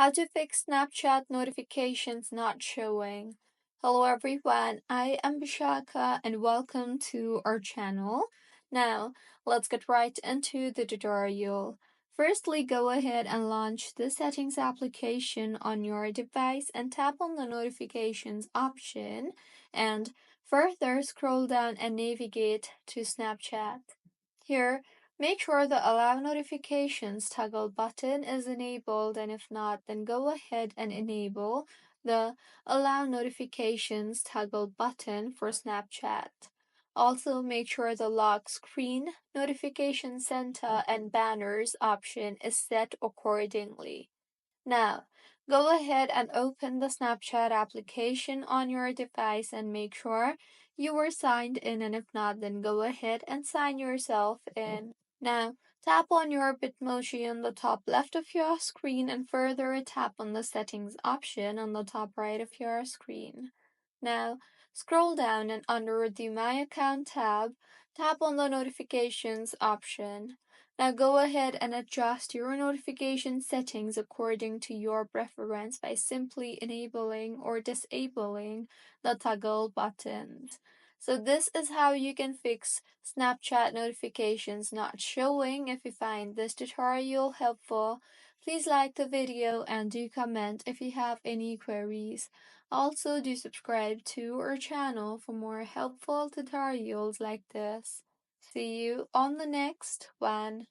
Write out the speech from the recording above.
How to fix Snapchat notifications not showing. Hello everyone, I am Bishaka and welcome to our channel. Now, let's get right into the tutorial. Firstly, go ahead and launch the settings application on your device and tap on the notifications option and further scroll down and navigate to Snapchat. Here, make sure the Allow Notifications toggle button is enabled, and if not, then go ahead and enable the Allow Notifications toggle button for Snapchat. Also, make sure the lock screen, notification center, and banners option is set accordingly. Now, go ahead and open the Snapchat application on your device and make sure you are signed in, and if not, then go ahead and sign yourself in. Now, tap on your Bitmoji on the top left of your screen and further tap on the settings option on the top right of your screen. Now, scroll down and under the My Account tab, tap on the Notifications option. Now go ahead and adjust your notification settings according to your preference by simply enabling or disabling the toggle buttons. So this is how you can fix Snapchat notifications not showing. If you find this tutorial helpful, please like the video and do comment if you have any queries. Also, do subscribe to our channel for more helpful tutorials like this. See you on the next one.